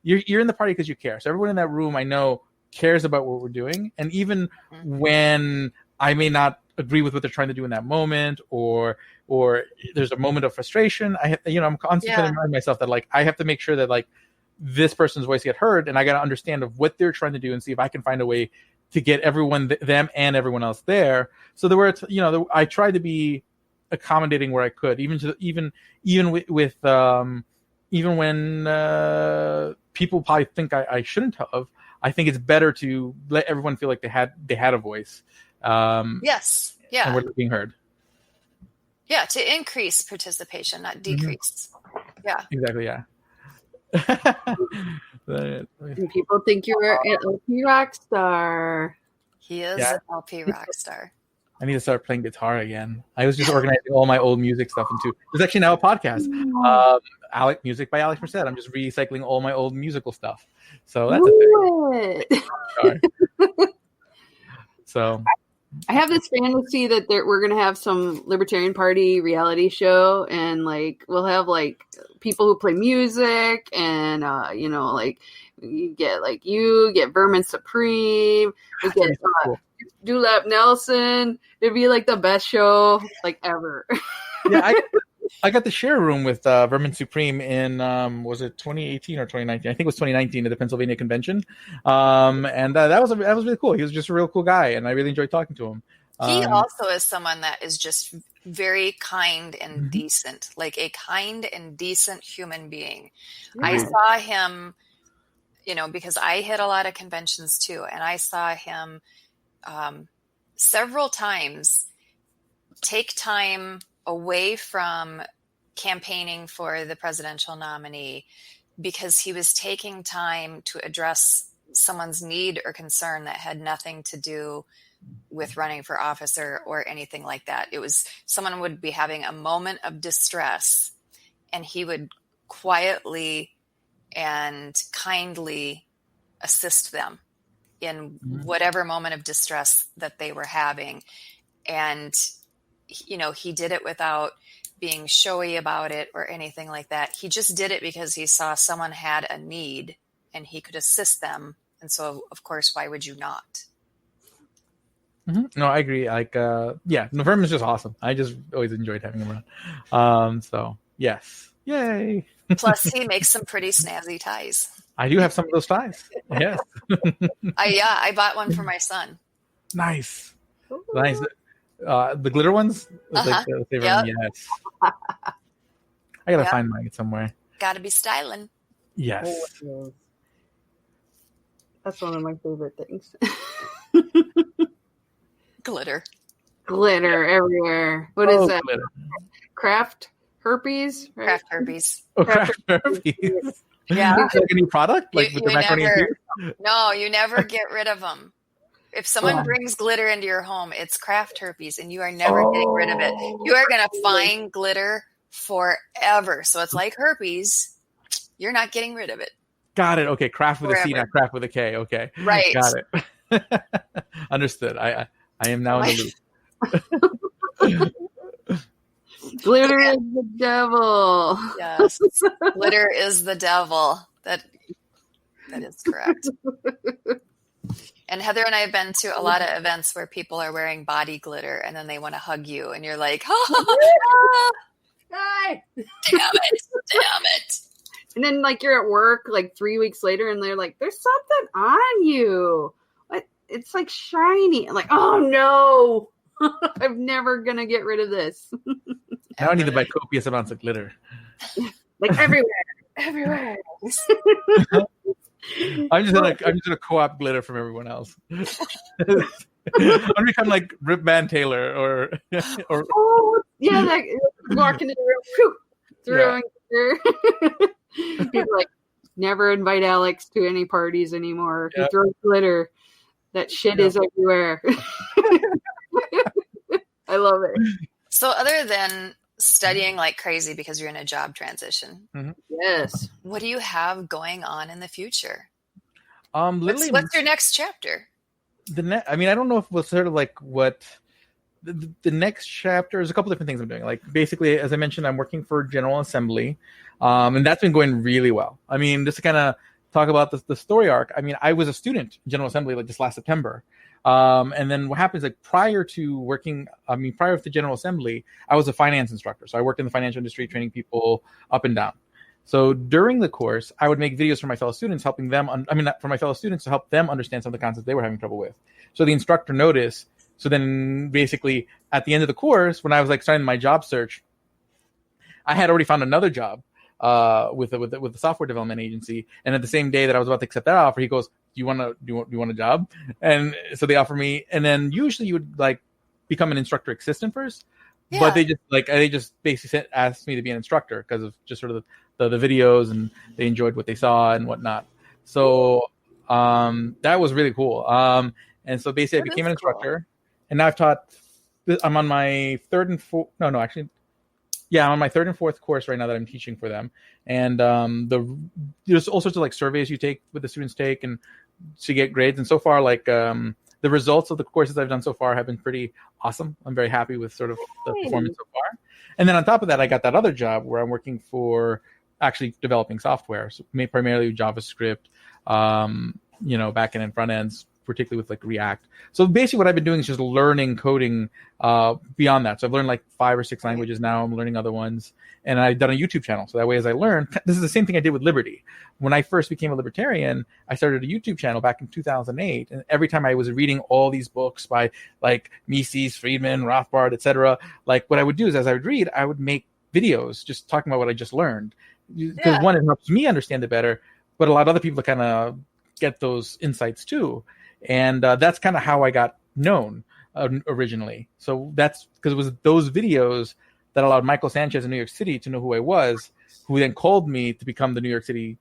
Speaker 4: you're in the party because you care. So everyone in that room, I know, cares about what we're doing. And even when I may not agree with what they're trying to do in that moment, or there's a moment of frustration, I'm constantly trying to remind myself that like I have to make sure that like this person's voice get heard, and I got to understand of what they're trying to do and see if I can find a way to get everyone, them and everyone else there. So there were, I tried to be accommodating where I could, even when people probably think I shouldn't have. I think it's better to let everyone feel like they had a voice.
Speaker 3: Yes. Yeah.
Speaker 4: And we're being heard.
Speaker 3: Yeah. To increase participation, not decrease. Mm-hmm. Yeah.
Speaker 4: Exactly. Yeah.
Speaker 2: And people think you're an LP rock star.
Speaker 3: He is an LP rock star.
Speaker 4: I need to start playing guitar again. I was just organizing all my old music stuff into. There's actually now a podcast, Music by Alex Merced. I'm just recycling all my old musical stuff. So that's a thing. So
Speaker 2: I have this fantasy that we're going to have some Libertarian Party reality show, and like we'll have like people who play music, and like you get Vermin Supreme, we get Dulap Nelson. It'd be like the best show like ever.
Speaker 4: Yeah, I got to share a room with Vermin Supreme in was it 2018 or 2019? I think it was 2019 at the Pennsylvania convention, and that was really cool. He was just a real cool guy, and I really enjoyed talking to him.
Speaker 3: He also is someone that is just very kind and decent, like a kind and decent human being. Mm-hmm. I saw him, because I hit a lot of conventions too, and I saw him several times take time away from campaigning for the presidential nominee because he was taking time to address someone's need or concern that had nothing to do with running for office or anything like that. It was someone would be having a moment of distress, and he would quietly and kindly assist them in whatever moment of distress that they were having. And he did it without being showy about it or anything like that. He just did it because he saw someone had a need and he could assist them. And so, of course, why would you not?
Speaker 4: Mm-hmm. No, I agree. Like, Vermin's just awesome. I just always enjoyed having him around. So, yes. Yay.
Speaker 3: Plus, he makes some pretty snazzy ties.
Speaker 4: I do have some of those ties. Yes.
Speaker 3: I bought one for my son.
Speaker 4: Nice. Nice. The glitter ones? Like
Speaker 3: yep.
Speaker 4: Yes. I gotta find mine somewhere.
Speaker 3: Gotta be styling.
Speaker 4: Yes.
Speaker 2: That's one of my favorite things.
Speaker 3: Glitter
Speaker 2: everywhere. What is that?
Speaker 4: Glitter.
Speaker 2: Craft herpes? Right?
Speaker 3: Craft herpes.
Speaker 4: Oh, craft herpes.
Speaker 3: Yeah.
Speaker 4: Like a new product? Like with the macaroni and cheese?
Speaker 3: No, you never get rid of them. If someone brings glitter into your home, it's craft herpes, and you are never getting rid of it. You are going to find glitter forever. So it's like herpes. You're not getting rid of it.
Speaker 4: Got it. Okay. Craft with a C, not craft with a K. Okay.
Speaker 3: Right.
Speaker 4: Got it. Understood. I am now in the loop.
Speaker 2: Glitter is the devil.
Speaker 3: Yes. Glitter is the devil. That is correct. And Heather and I have been to a lot of events where people are wearing body glitter and then they want to hug you and you're like, damn it.
Speaker 2: And then like you're at work like 3 weeks later and they're like, there's something on you. It's like shiny. I'm like, oh no. I'm never going to get rid of this.
Speaker 4: Now I need to buy copious amounts of glitter.
Speaker 2: Like everywhere.
Speaker 4: I'm just gonna co-op glitter from everyone else. I'm gonna become like Rip Van Taylor or
Speaker 2: Oh yeah, like walk into the room, whew, throwing glitter. People like never invite Alex to any parties anymore. He throws glitter. That shit is everywhere. I love it.
Speaker 3: So other than studying like crazy because you're in a job transition,
Speaker 2: Yes.
Speaker 3: what do you have going on in the future?
Speaker 4: Literally,
Speaker 3: What's your next chapter?
Speaker 4: I mean, I don't know if we'll sort of like what the next chapter is. A couple different things I'm doing. Like basically, as I mentioned, I'm working for General Assembly, and that's been going really well. I mean, just to kind of talk about the story arc. I mean, I was a student in General Assembly like this last September. And then what happens, like prior to General Assembly, I was a finance instructor. So I worked in the financial industry, training people up and down. So during the course, I would make videos for my fellow students, helping them, for my fellow students to help them understand some of the concepts they were having trouble with. So the instructor noticed. So then basically at the end of the course, when I was like starting my job search, I had already found another job with the software development agency. And at the same day that I was about to accept that offer, he goes, do you want a job? And so they offer me, and then usually you would like become an instructor assistant first, but they just basically asked me to be an instructor because of just sort of the videos, and they enjoyed what they saw and whatnot. So that was really cool. And so basically I became an instructor, and now I've taught. I'm on my third and fourth. I'm on my third and fourth course right now that I'm teaching for them. And there's all sorts of like surveys you take with the students take and to get grades. And so far, like the results of the courses I've done so far have been pretty awesome. I'm very happy with sort of the performance so far. And then on top of that, I got that other job where I'm working for actually developing software, so primarily JavaScript, back end and front ends, particularly with like React. So basically what I've been doing is just learning coding beyond that. So I've learned like 5 or 6 languages now. I'm learning other ones. And I've done a YouTube channel. So that way, as I learn, this is the same thing I did with Liberty. When I first became a libertarian, I started a YouTube channel back in 2008. And every time I was reading all these books by like Mises, Friedman, Rothbard, etc., like what I would do is as I would read, I would make videos just talking about what I just learned. Because one, it helps me understand it better, but a lot of other people kind of get those insights too. And that's kind of how I got known originally. So that's because it was those videos that allowed Michael Sanchez in New York City to know who I was, who then called me to become the New York City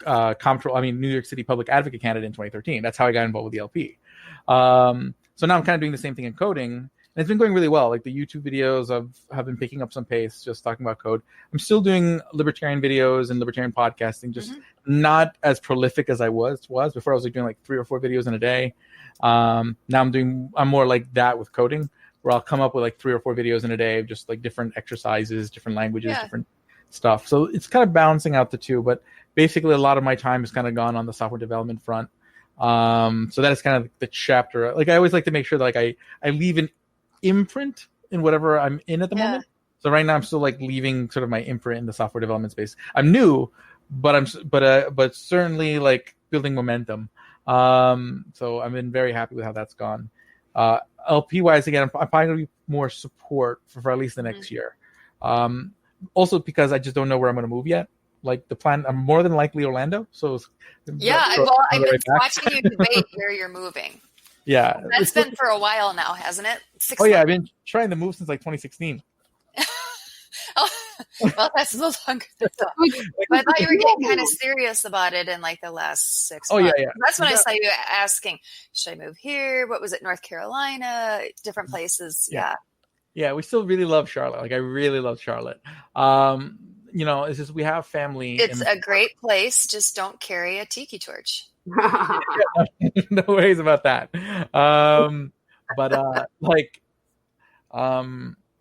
Speaker 4: New York City public advocate candidate in 2013. That's how I got involved with the LP. So now I'm kind of doing the same thing in coding. And it's been going really well. Like the YouTube videos have been picking up some pace, just talking about code. I'm still doing libertarian videos and libertarian podcasting, just not as prolific as I was before. I was like doing like 3 or 4 videos in a day. Now I'm more like that with coding, where I'll come up with like 3 or 4 videos in a day of just like different exercises, different languages, different stuff. So it's kind of balancing out the two, but basically a lot of my time has kind of gone on the software development front. So that is kind of the chapter. Like I always like to make sure that like I leave an imprint in whatever I'm in at the moment. So right now I'm still like leaving sort of my imprint in the software development space. I'm new, but but certainly like building momentum. So I've been very happy with how that's gone. LP wise, again, I'm probably going to be more support for at least the next year. Also because I just don't know where I'm going to move yet. Like the plan, I'm more than likely Orlando. So
Speaker 3: I've been watching you debate where you're moving.
Speaker 4: Yeah,
Speaker 3: that's been for a while now, hasn't it? 6 months.
Speaker 4: Oh yeah, I've been trying to move since like 2016.
Speaker 3: Well, that's a little longer than that. But I thought you were getting kind of serious about it in like the last 6 months.
Speaker 4: Yeah.
Speaker 3: That's when I saw you asking, should I move here? What was it, North Carolina? Different places.
Speaker 4: Yeah, we still really love Charlotte. Like I really love Charlotte. It's just we have family.
Speaker 3: It's a great place. Just don't carry a tiki torch.
Speaker 4: No worries about that.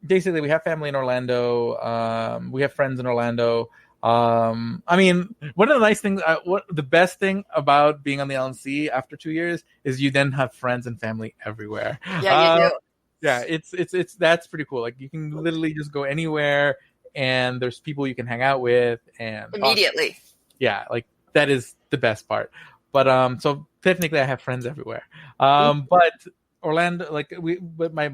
Speaker 4: Basically we have family in Orlando. We have friends in Orlando. I mean, one of the nice things, the best thing about being on the LNC after 2 years is you then have friends and family everywhere.
Speaker 3: Yeah, you do.
Speaker 4: Yeah, it's that's pretty cool. Like you can literally just go anywhere and there's people you can hang out with and
Speaker 3: immediately.
Speaker 4: Yeah, like that is the best part. But so technically I have friends everywhere. But Orlando, like my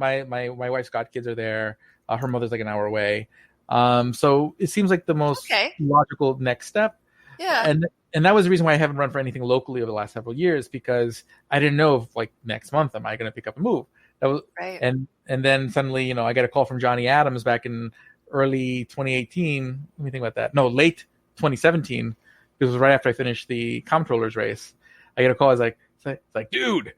Speaker 4: wife's godkids are there. Her mother's like an hour away. So it seems like the most logical next step.
Speaker 3: Yeah.
Speaker 4: And that was the reason why I haven't run for anything locally over the last several years, because I didn't know if like next month am I going to pick up and move. That was
Speaker 3: right.
Speaker 4: And then suddenly, I get a call from Johnny Adams back in early 2018. Let me think about that. No, late 2017. It was right after I finished the comptroller's race. I get a call. It's like, dude,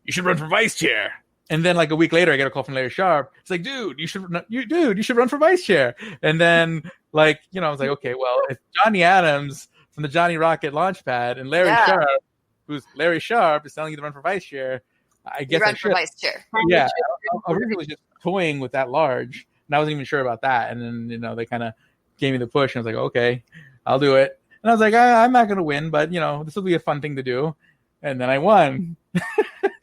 Speaker 4: you should run for vice chair. And then like a week later, I get a call from Larry Sharp. It's like, dude, you should run for vice chair. And then I was like, okay, well, if Johnny Adams from the Johnny Rocket Launchpad and Larry Sharp, who's Larry Sharp, is telling you to run for vice chair, I guess I should.
Speaker 3: For vice chair.
Speaker 4: Yeah, I originally was just toying with that large, and I wasn't even sure about that. And then they kind of gave me the push, and I was like, okay, I'll do it. And I was like, I'm not going to win, but this will be a fun thing to do. And then I won.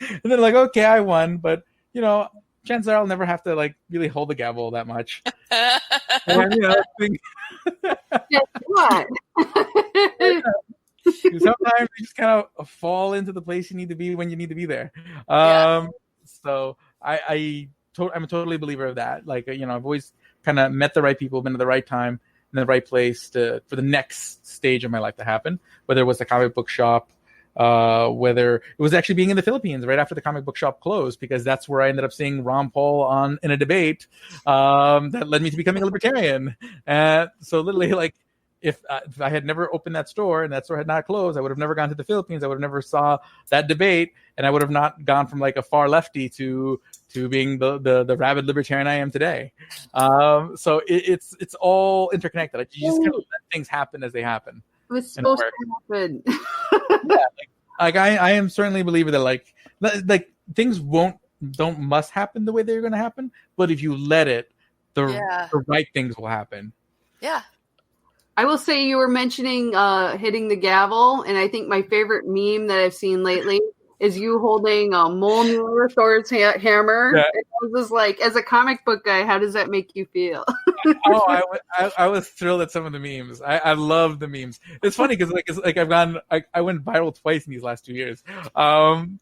Speaker 4: And then like, okay, I won, but chances are I'll never have to like really hold the gavel that much. And,
Speaker 2: Guess what?
Speaker 4: Sometimes you just kind of fall into the place you need to be when you need to be there. So I'm a totally believer of that. Like, I've always kind of met the right people, been at the right time, in the right place for the next stage of my life to happen, whether it was the comic book shop, whether it was actually being in the Philippines right after the comic book shop closed, because that's where I ended up seeing Ron Paul in a debate that led me to becoming a libertarian. So literally, like, if I had never opened that store and that store had not closed, I would have never gone to the Philippines. I would have never saw that debate, and I would have not gone from like a far lefty to being the rabid libertarian I am today. So it's all interconnected. Like, you just kind of let things happen as they happen.
Speaker 2: It was supposed to happen.
Speaker 4: Yeah, like I am certainly a believer that like things don't must happen the way they're going to happen, but if you let it, the right things will happen.
Speaker 3: Yeah.
Speaker 2: I will say, you were mentioning hitting the gavel, and I think my favorite meme that I've seen lately is you holding a Mjolnir Thor's hammer.
Speaker 4: Yeah.
Speaker 2: And I was like, as a comic book guy, how does that make you feel?
Speaker 4: I was thrilled at some of the memes. I love the memes. It's funny because I went viral twice in these last 2 years. One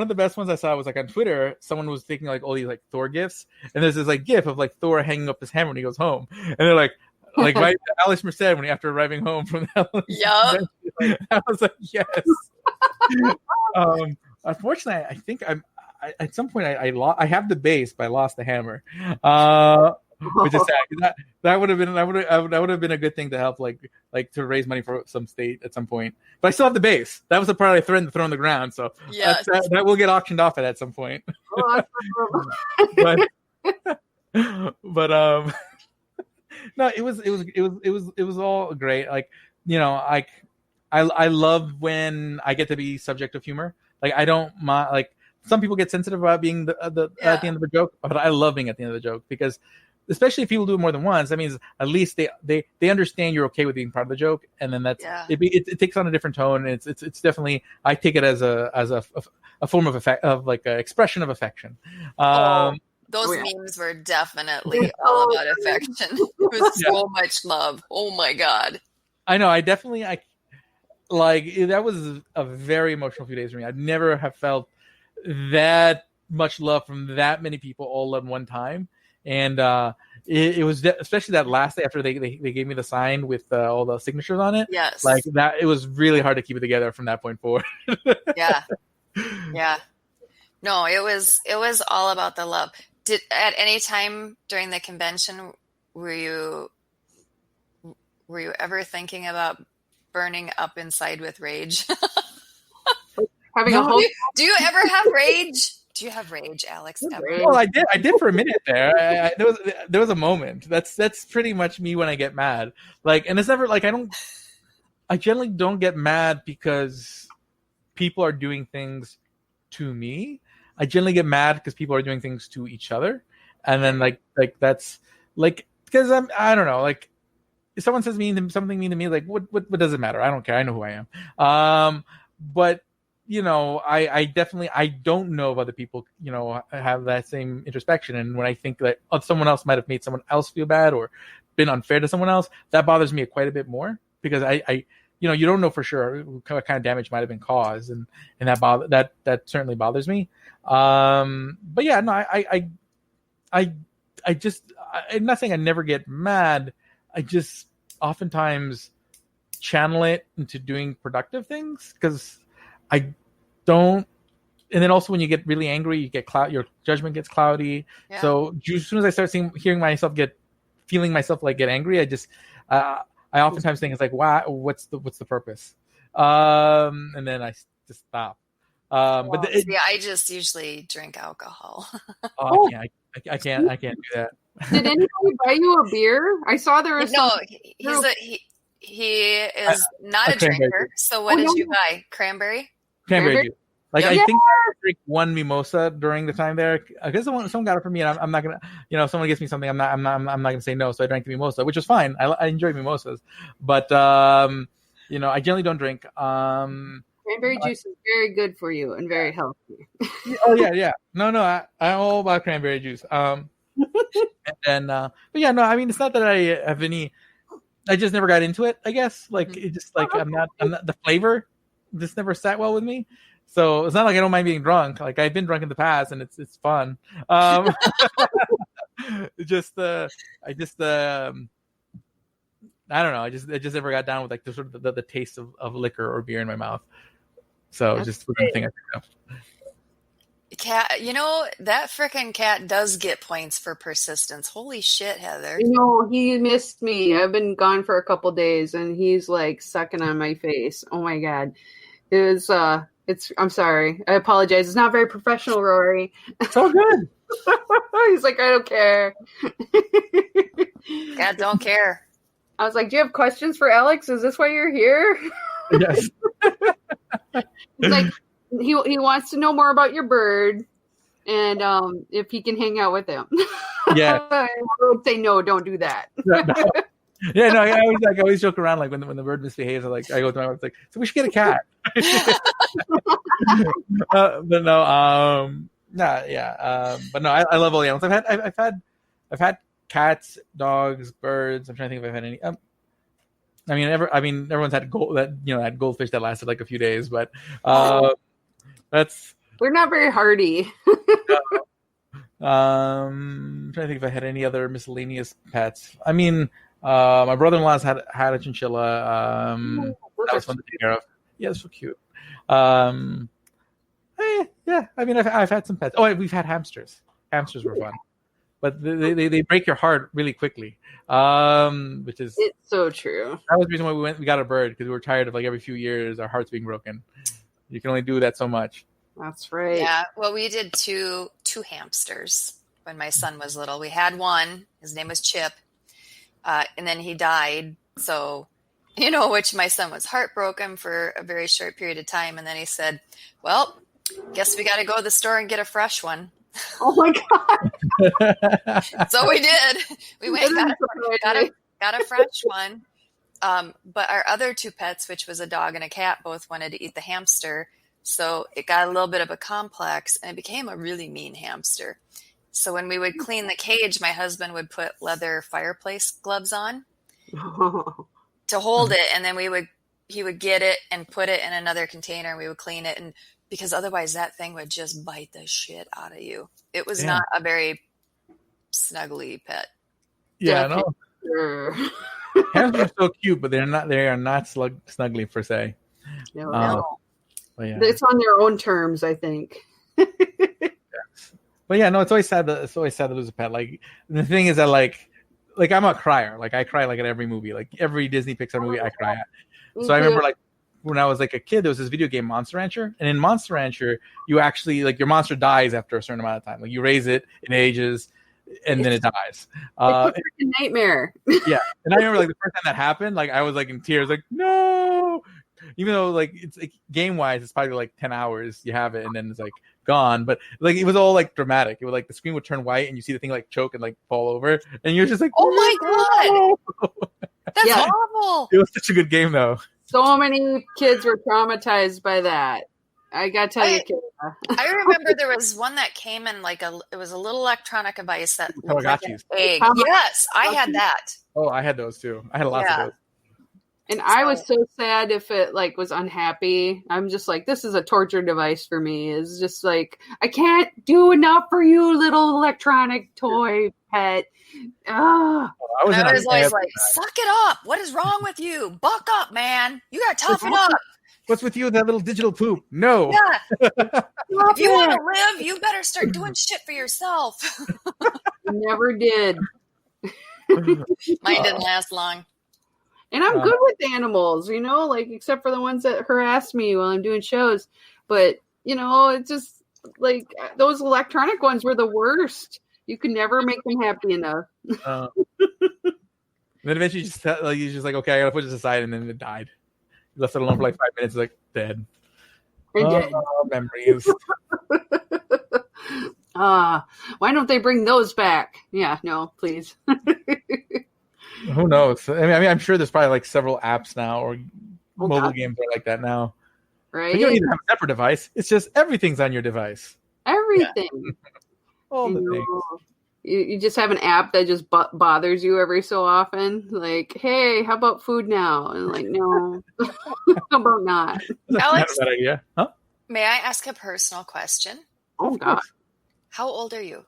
Speaker 4: of the best ones I saw was like on Twitter. Someone was taking like all these like Thor gifs, and there's this like gif of like Thor hanging up his hammer when he goes home, and they're like right, Alex Merced after arriving home from the
Speaker 3: Yep.
Speaker 4: I was like, yes. Unfortunately, I think at some point I have the base, but I lost the hammer. Which is sad. That would have been a good thing to help like to raise money for some state at some point. But I still have the base. That was the part I threatened to throw on the ground. So
Speaker 3: yes.
Speaker 4: that will get auctioned off at some point. but no, it was all great. Like, I love when I get to be subject of humor. Like, I don't mind. Like, some people get sensitive about being at the end of a joke, but I love being at the end of the joke, because especially if people do it more than once, that means at least they understand you're okay with being part of the joke, and then it takes on a different tone. And it's definitely, I take it as a form of effect, of like an expression of affection.
Speaker 3: Those memes were definitely all about affection. It was so much love. Oh my god!
Speaker 4: I know. That was a very emotional few days for me. I'd never have felt that much love from that many people all at one time. And it was especially that last day after they gave me the sign with all the signatures on it.
Speaker 3: Yes,
Speaker 4: like that, it was really hard to keep it together from that point forward.
Speaker 3: Yeah. No, it was all about the love. Did at any time during the convention were you ever thinking about burning up inside with rage?
Speaker 2: Having a whole.
Speaker 3: Do you ever have rage? Do you have rage, Alex? Ever?
Speaker 4: Well, I did for a minute there. There was a moment. That's pretty much me when I get mad. Like, and it's never like I generally don't get mad because people are doing things to me. I generally get mad because people are doing things to each other, and then like that's like, because I don't know, like if someone says something mean to me, like what does it matter? I don't care. I know who I am. But I definitely, I don't know if other people, have that same introspection. And when I think that someone else might have made someone else feel bad or been unfair to someone else, that bothers me quite a bit more, because I you don't know for sure what kind of damage might have been caused. And that certainly bothers me. But yeah, no, I I'm not saying I never get mad. I just oftentimes channel it into doing productive things because I don't. And then also when you get really angry, you get your judgment gets cloudy. Yeah. So as soon as I start feeling myself get angry, I oftentimes think it's like, wow, what's the purpose? And then I just stop.
Speaker 3: I just usually drink alcohol.
Speaker 4: I can't do that.
Speaker 2: Did anybody buy you a beer? I saw there was
Speaker 3: he is not a drinker. So what did you buy? Cranberry
Speaker 4: juice. Like I think I drink one mimosa during the time there. I guess someone got it for me, and I'm not gonna. if someone gets me something, I'm not gonna say no. So I drank the mimosa, which was fine. I enjoy mimosas, but I generally don't drink.
Speaker 2: Cranberry juice is very good for you and very healthy.
Speaker 4: Oh yeah. No, I'm all about cranberry juice. But yeah, no. I mean, it's not that I have any. I just never got into it. I guess it just I'm not the flavor just never sat well with me. So it's not like I don't mind being drunk. Like I've been drunk in the past, and it's fun. I don't know. I just never got down with like the sort of the taste of liquor or beer in my mouth. So that's just one thing I picked up.
Speaker 3: Cat, that frickin' cat does get points for persistence. Holy shit, Heather.
Speaker 2: He missed me. I've been gone for a couple days, and he's like sucking on my face. Oh my God. It was I'm sorry. I apologize. It's not very professional, Rory.
Speaker 4: It's all good.
Speaker 2: He's like, I don't care.
Speaker 3: Cat don't care.
Speaker 2: I was like, do you have questions for Alex? Is this why you're here?
Speaker 4: Yes.
Speaker 2: He's like, he wants to know more about your bird and if he can hang out with him.
Speaker 4: Yeah.
Speaker 2: I would say, no, don't do that.
Speaker 4: No. Yeah, no, I always joke around like when the bird misbehaves, I go to my wife like, so we should get a cat. But no, but no, I love all the animals. I've had cats, dogs, birds. I'm trying to think if I've had any. Everyone's had that goldfish that lasted like a few days, but that's.
Speaker 2: We're not very hardy.
Speaker 4: I'm trying to think if I had any other miscellaneous pets. I mean. My brother-in-law's had a chinchilla. That was fun to take care of. Yeah, it's so cute. Yeah. I mean, I've had some pets. Oh, we've had hamsters. Hamsters were fun, but they break your heart really quickly. Which is
Speaker 2: it's so true.
Speaker 4: That was the reason why we got a bird because we were tired of like every few years our hearts being broken. You can only do that so much.
Speaker 2: That's right.
Speaker 3: Yeah. Well, we did two hamsters when my son was little. We had one. His name was Chip. And then he died. So, which my son was heartbroken for a very short period of time. And then he said, well, guess we got to go to the store and get a fresh one.
Speaker 2: Oh my God.
Speaker 3: So we did. We went and got a fresh one. But our other two pets, which was a dog and a cat, both wanted to eat the hamster. So it got a little bit of a complex and it became a really mean hamster. So when we would clean the cage, my husband would put leather fireplace gloves on to hold it. And then he would get it and put it in another container and we would clean it. And because otherwise that thing would just bite the shit out of you. It was not a very snuggly pet.
Speaker 4: Yeah, no. Hamsters are so cute, but they are not snuggly per se.
Speaker 2: No. It's on their own terms, I think.
Speaker 4: But yeah, no, it's always sad to lose a pet. Like the thing is that like I'm a crier. Like I cry like at every movie, like every Disney Pixar movie I cry at. So I remember like when I was like a kid, there was this video game Monster Rancher, and in Monster Rancher, you actually like your monster dies after a certain amount of time. Like you raise it, it ages, and then it dies.
Speaker 2: It's a freaking nightmare.
Speaker 4: Yeah, and I remember like the first time that happened, like I was like in tears, like no. Even though like it's like game wise, it's probably like 10 hours you have it, and then it's like gone. But like it was all like dramatic. It was like the screen would turn white, and you see the thing like choke and like fall over, and you're just like,
Speaker 3: oh my God, that's awful.
Speaker 4: It was such a good game though.
Speaker 2: So many kids were traumatized by that. I gotta tell you, Kayla.
Speaker 3: I remember there was one that came in like it was a little electronic device that looked like an egg. Yes, I had that.
Speaker 4: Oh, I had those too. I had lots of those.
Speaker 2: And I was so sad if it like was unhappy. I'm just like, this is a torture device for me. It's just like, I can't do enough for you, little electronic toy pet. Ah,
Speaker 4: I was,
Speaker 3: I was always like, suck it up. What is wrong with you? Buck up, man. You got to toughen up.
Speaker 4: What's with you with that little digital poop? No.
Speaker 3: Yeah. If you want to live, you better start doing shit for yourself.
Speaker 2: Never did.
Speaker 3: Mine didn't last long.
Speaker 2: And I'm good with animals, like except for the ones that harass me while I'm doing shows. But, it's just like those electronic ones were the worst. You could never make them happy enough.
Speaker 4: Then eventually you're just like, okay, I gotta put this aside, and then it died. You left it alone for like 5 minutes, like dead. Memories.
Speaker 2: Why don't they bring those back? Yeah, no, please.
Speaker 4: Who knows? I mean, I'm sure there's probably like several apps now or mobile games are like that now.
Speaker 2: Right?
Speaker 4: But you don't even have a separate device. It's just everything's on your device.
Speaker 2: Everything.
Speaker 4: Yeah. All the things.
Speaker 2: You just have an app that just bothers you every so often. Like, hey, how about food now? And like, no, how about not?
Speaker 3: Alex,
Speaker 4: not a bad idea. Huh?
Speaker 3: May I ask a personal question?
Speaker 2: Oh, God.
Speaker 3: How old are you?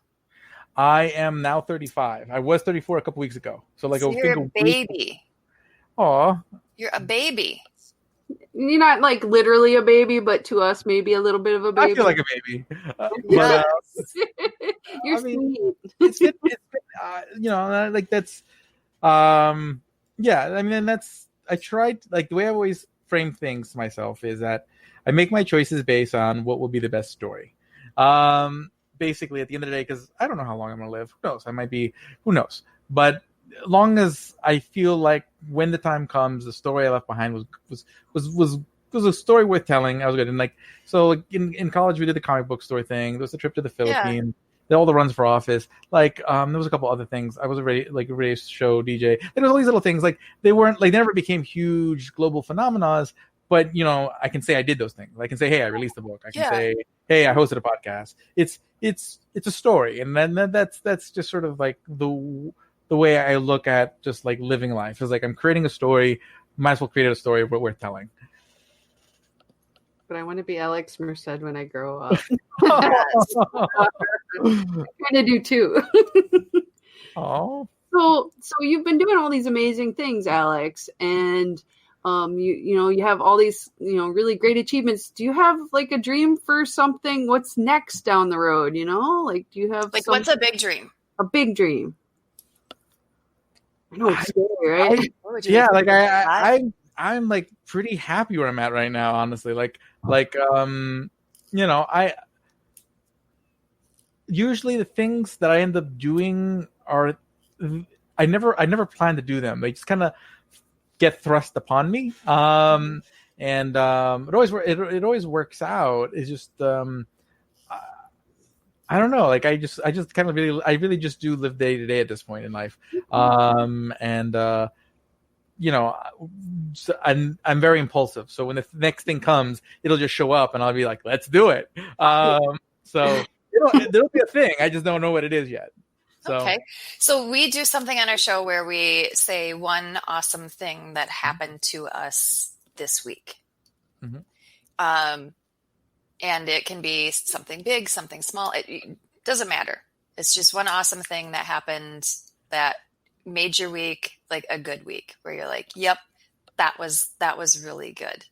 Speaker 4: I am now 35. I was 34 a couple weeks ago. So like
Speaker 3: you're a baby.
Speaker 4: Aw.
Speaker 3: You're a baby.
Speaker 2: You're not like literally a baby, but to us, maybe a little bit of a baby.
Speaker 4: I feel like a baby.
Speaker 3: Yes.
Speaker 2: You're sweet.
Speaker 4: It's been like that's, yeah. I mean, that's, I tried, like the way I always frame things to myself is that I make my choices based on what will be the best story. Basically, at the end of the day, because I don't know how long I'm going to live. Who knows? I might be, who knows? But long as I feel like when the time comes, the story I left behind was a story worth telling. I was good. And like, so like in college, we did the comic book store thing. There was a trip to the Philippines. Yeah. All the runs for office. Like, there was a couple other things. I was a radio show DJ. There was all these little things. Like they never became huge global phenomena. But I can say I did those things. I can say, hey, I released the book. I can say, hey, I hosted a podcast. It's a story, and then that's just sort of like the way I look at just like living life. It's like I'm creating a story. Might as well create a story worth telling.
Speaker 2: But I want to be Alex Merced when I grow up. I kind of do too.
Speaker 4: Oh.
Speaker 2: So you've been doing all these amazing things, Alex, and you have all these really great achievements. Do you have like a dream for something? What's next down the road? Like do you have
Speaker 3: like what's a big dream?
Speaker 2: A big dream. I know it's scary, right?
Speaker 3: Yeah,
Speaker 2: like
Speaker 4: I'm like pretty happy where I'm at right now, honestly. I usually the things that I end up doing are I never plan to do them. They just kind of get thrust upon me. It always works out. It's just I don't know. Like I just kind of really just do live day to day at this point in life. I'm very impulsive. So when the next thing comes, it'll just show up, and I'll be like, "Let's do it." So there'll be a thing. I just don't know what it is yet. So.
Speaker 3: Okay. So we do something on our show where we say one awesome thing that happened to us this week. Mm-hmm. And it can be something big, something small. It doesn't matter. It's just one awesome thing that happened that made your week like a good week where you're like, yep, that was really good.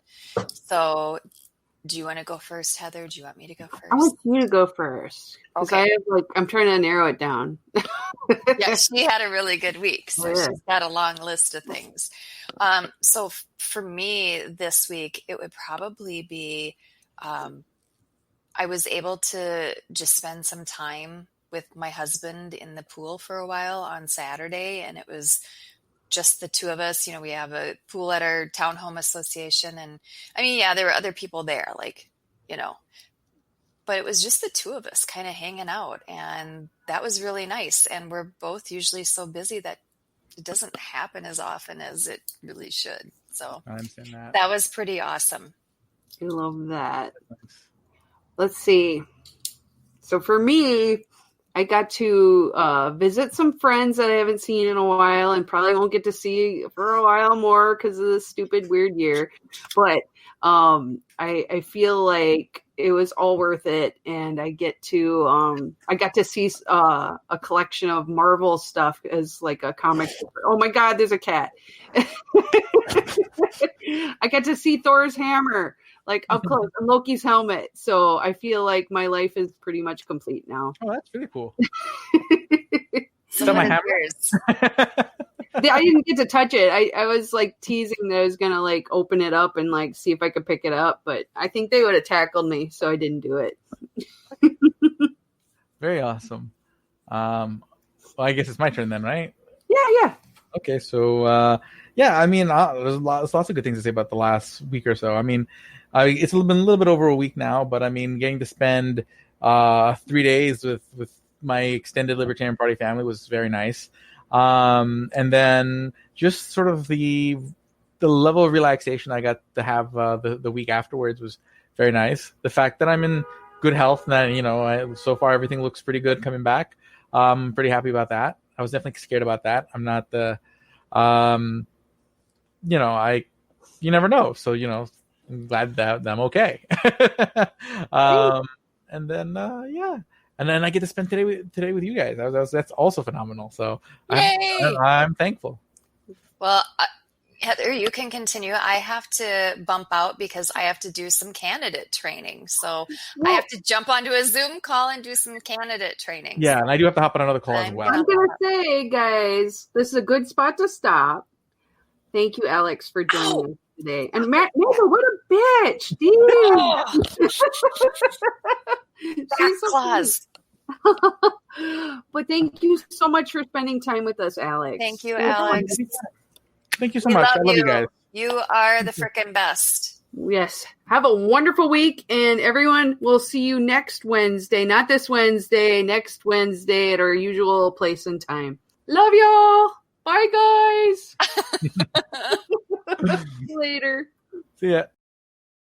Speaker 3: So do you want to go first, Heather? Do you want me to go first?
Speaker 2: I want you to go first. Okay. I'm trying to narrow it down.
Speaker 3: Yeah, she had a really good week. So she's got a long list of things. So for me this week, it would probably be I was able to just spend some time with my husband in the pool for a while on Saturday. And it was just the two of us. We have a pool at our townhome association. And I mean, yeah, there were other people there, but it was just the two of us kind of hanging out. And that was really nice. And we're both usually so busy that it doesn't happen as often as it really should. So
Speaker 4: I understand that.
Speaker 3: That was pretty awesome.
Speaker 2: I love that. Let's see. So for me, I got to visit some friends that I haven't seen in a while and probably won't get to see for a while more because of this stupid weird year. But I feel like it was all worth it, and I got to see a collection of Marvel stuff as like a comic. Oh my God, there's a cat. I got to see Thor's hammer like up close and Loki's helmet. So I feel like my life is pretty much complete now.
Speaker 4: Oh, that's really cool.
Speaker 3: So
Speaker 4: my
Speaker 3: many
Speaker 4: hammer?
Speaker 3: years.
Speaker 2: I didn't get to touch it. I was like teasing that I was gonna like open it up and like see if I could pick it up, but I think they would have tackled me, so I didn't do it.
Speaker 4: Very awesome. Well, I guess it's my turn then, right?
Speaker 2: Yeah.
Speaker 4: Okay, so yeah, I mean, there's lots of good things to say about the last week or so. I mean, it's been a little bit over a week now, but I mean, getting to spend 3 days with my extended Libertarian Party family was very nice. And then just sort of the level of relaxation I got to have the week afterwards was very nice. The fact that I'm in good health and that, so far everything looks pretty good coming back. I'm pretty happy about that. I was definitely scared about that. I'm not you never know. So, I'm glad that I'm okay. And then, yeah. And then I get to spend today with you guys. That's also phenomenal. So I'm thankful.
Speaker 3: Well, Heather, you can continue. I have to bump out because I have to do some candidate training. So I have to jump onto a Zoom call and do some candidate training.
Speaker 4: Yeah, and I do have to hop on another call as well.
Speaker 2: I'm going to say, guys, this is a good spot to stop. Thank you, Alex, for joining us today. And Matt, what a bitch, dude.
Speaker 3: Back claws.
Speaker 2: But thank you so much for spending time with us, Alex.
Speaker 3: Thank you, Alex.
Speaker 4: Thank you so much. I love you guys.
Speaker 3: You are the frickin' best.
Speaker 2: Yes. Have a wonderful week, and everyone, we'll see you next Wednesday. Not this Wednesday, next Wednesday at our usual place and time. Love y'all. Bye, guys. Later.
Speaker 4: See ya.